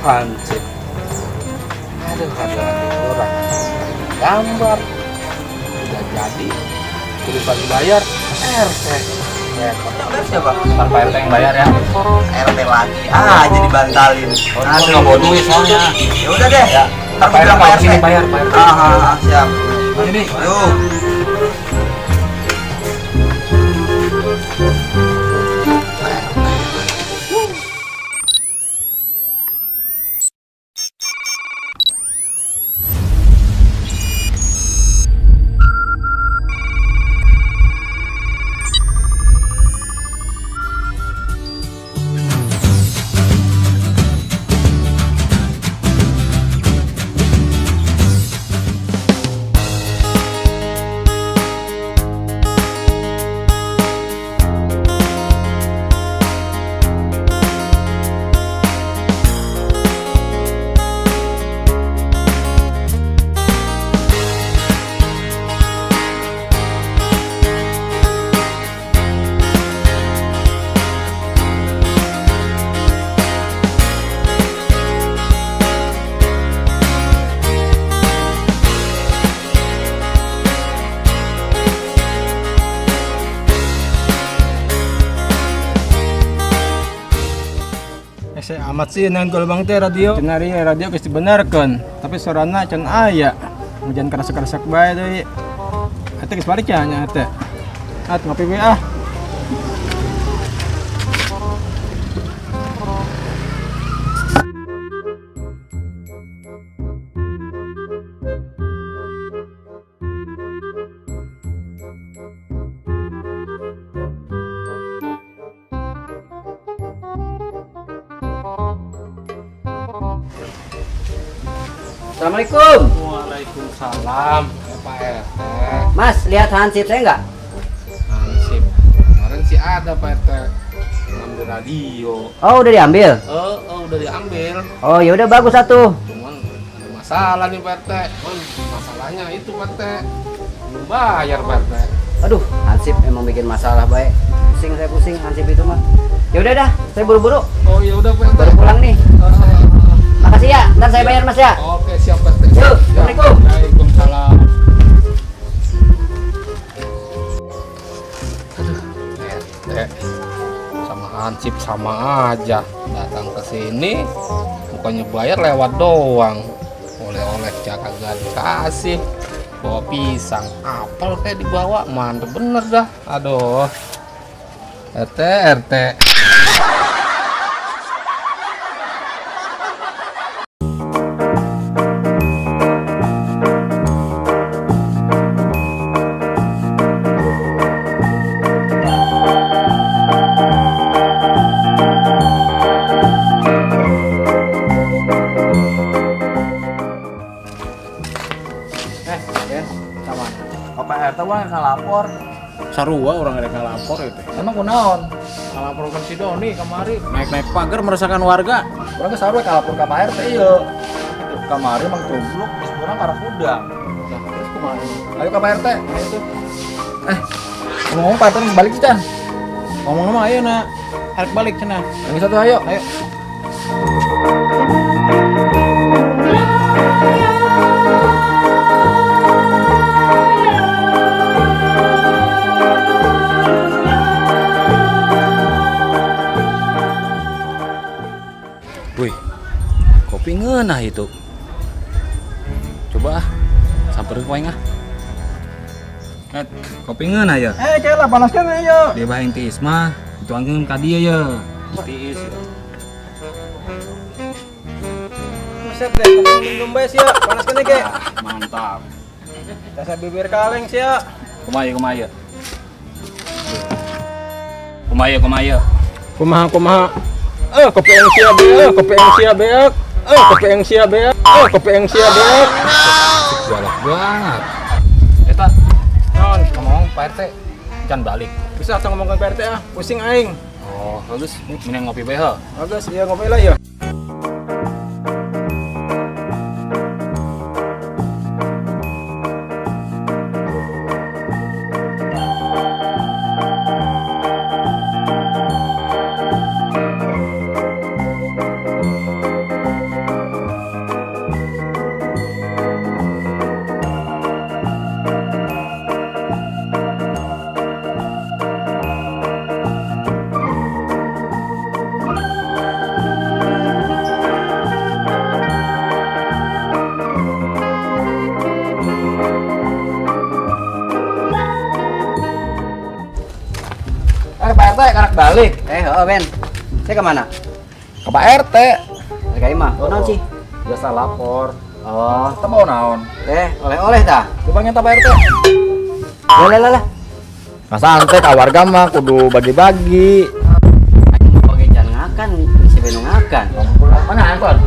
hansip. Aduh, kurang. Gambar udah jadi, tulisan bayar RT. Bayar siapa? Ntar Pak RT yang bayar ya. RT lagi. Jadi bantalin. Aduh, nggak bawa duit soalnya. Ya udah deh. Ya. Ntar Pak RT bilang kalau Pak sini RT. bayar, Pak RT. Siap. Ini. Yuk. Saya amat sih dengan gelombang teh radio. Cenari radio geus dibenerkeun, tapi suarana can aya. Hujan karasak-karasak bae deui. Atuh geus balik nya teh. Ngopi we ah. Assalamualaikum. Waalaikumsalam, Pak RT. Mas, lihat hansip saya nggak? Hansip. Kemarin sih ada Pak RT. Ngambil radio. Oh, udah diambil. Udah diambil. Oh, ya udah bagus satu. Cuman ada masalah nih Pak RT. Masalahnya itu Pak RT. Belum bayar Pak RT. Aduh, hansip emang bikin masalah baik. Saya pusing hansip itu mah. Ya udah dah, saya buru-buru. Oh ya udah Pak RT. Baru pulang nih. Makasih ya, ntar saya bayar Mas ya. Oke, siap Pak RT. Yuk, Assalamualaikum. Waalaikumsalam. RT sama hansip sama aja. Datang ke sini bukannya bayar lewat doang. Oleh-oleh jaga gak dikasih. Bawa pisang, apel kayak dibawa, mantep bener dah. Aduh, RT. Pak RT wah ngalapor. Sarua orang rek ngalapor itu. Emang kunaon? Ngalaporkan si Doni kemari naik-naik pagar meresahkan warga. Urang geus sarua ngalapor ka Pak RT ieu. Itu kamari mang tumpluk geus urang karek udang. Terus kumaha? Ayo ka Pak RT. Ayo. Ngomong Pak RT geus balik can. Ngomong-ngomong ayo nak, harus balik cenah. Yang satu ayo. Wih, kopi ngeunah itu. Coba samperin poeng ah. Kopi ngeunah ya. Kayak panaskan ayo. Dia bahin tiis mah, dituangkeun ka dieu ya. Tiis ya. Set deh, minum bae sia, panaskan ge. Mantap. Rasa bibir kaleng sia. Kumaya. Kumaha. Kopi yang sia beak. Galak banget. Eta, ngomong Pak RT, jangan balik. Bisa atau ngomongkan PRT ah, pusing aing. Oh, bagus. Mending ngopi bae heuh. Bagus, iya ngopi lah ya. Ben. Saya kemana? Ke Pak RT. Harga imah. Oh, naon sih? Biasa lapor. Oh, Kita mau naon? oleh-oleh dah. Coba nyata Pak RT. Lah. Nah santai ka warga mah kudu bagi-bagi. Aing mau pakai can ngakan, si Benu ngakan. Mana handphone?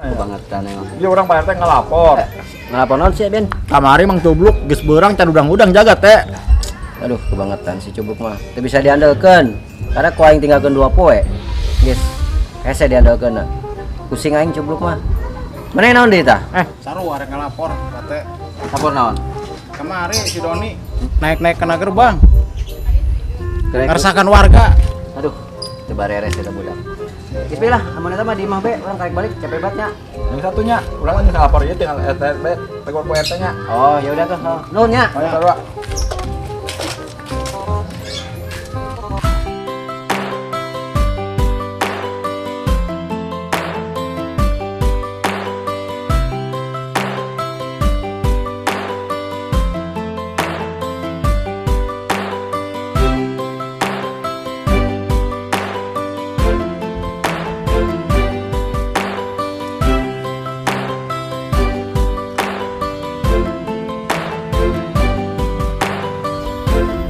Kebangetan emang. Dia orang Pak RT ngelapor. Ngelapor naon sih, Ben? Kamari mang Cubluk geus beurang can udang-udang jaga teh. Aduh, kebangetan si Cubluk mah. Teu bisa diandalkeun. Karena ku aing tinggalkeun 2 poe. Geus hese diandalkeun. Pusing aing Cubluk mah. Mana naon deui tah? Saru arek ngelapor kate. Lapor naon? Kemari si Doni naik-naik kena gerbang. Kerek- Ngerasakan warga. Aduh, teu bareres eta budak. Geus lah, amun eta mah di imah be, urang karek balik capek banget nya. Yang satunya, ulang lagi ngelapor ieu tinggal RT telepon Pak RT nya. Oh, ya udah tuh. Nuhun nya. Ayo sarua.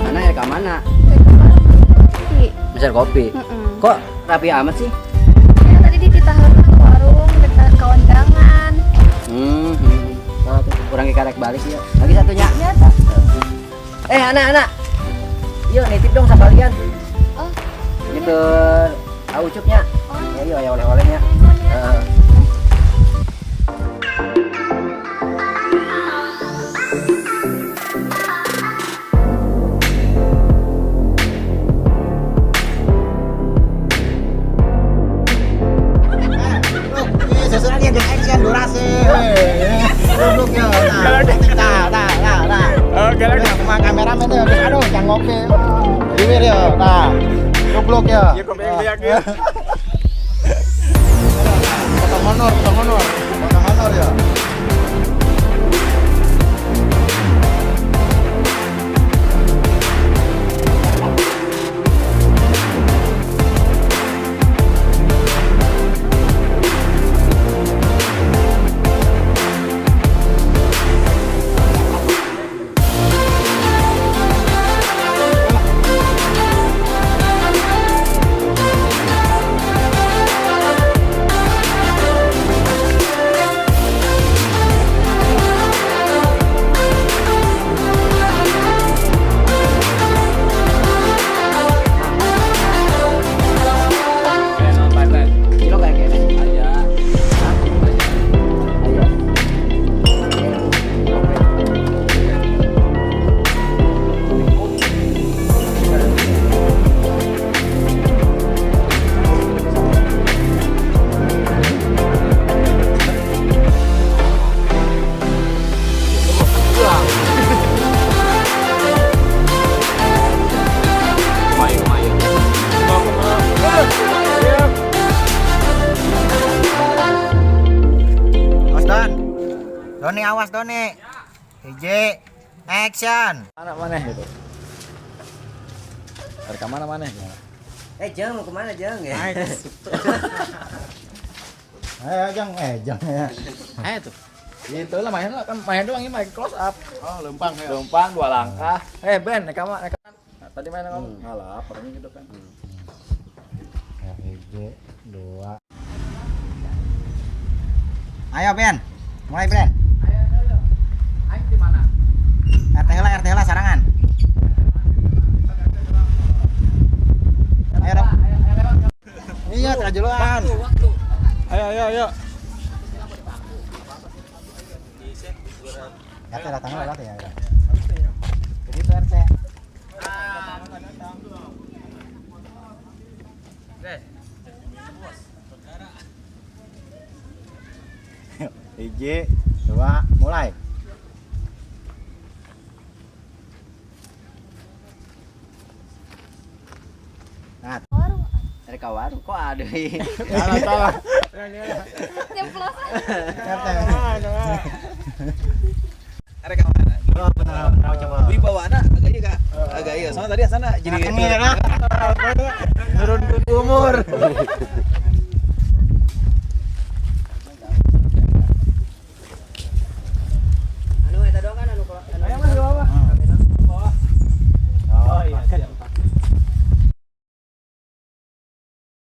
Mana ya ka mana? Kopi. Meser kopi. Kok rapi amat sih? Ya, tadi di halaman warung dekat kawandangan. Nah, tuh kurang karek balik ya. Lagi satunya. Ya, tak. Anak-anak. Yuk nitip dong sekalian. Oh, Gitu aucupnya. oh, Ya yuk oleh-olehnya. ya. Kameramen ya, aduh, yang oke. Diwir ya, nah. Goblok ya. Iya, kok lihat ya. Foto honor ya. Kilo kayak gini. Ayo. Awas Don. Doni awas Doni. Hiji. Action. Anak mana gitu? Dari ke mana? Jeng mau kemana Jeng ya? Ayo jang ya. Ayo tuh. Itu lah main doang ini main close up. Oh, lempang ya. Lempang 2 langkah. Ben, naik kamar. Tadi main ngomong. Ngalah, perang gitu kan. Hiji, 2. Ayo Ben. Mulai Ben. Ayo. Aing di mana? RT lah sarangan. Ayo dong. Iya, terjuluan. Ayo. RT datangnya lewat ya. Jadi itu RT. Hiji, 2, mulai. ka warung kok ada. Salah. Nyemplos. Arek ka mana? Oh, benar coba. Wibawana agak iya Kak. Agak iya. Soalnya tadi sana jadi Turun ke umur.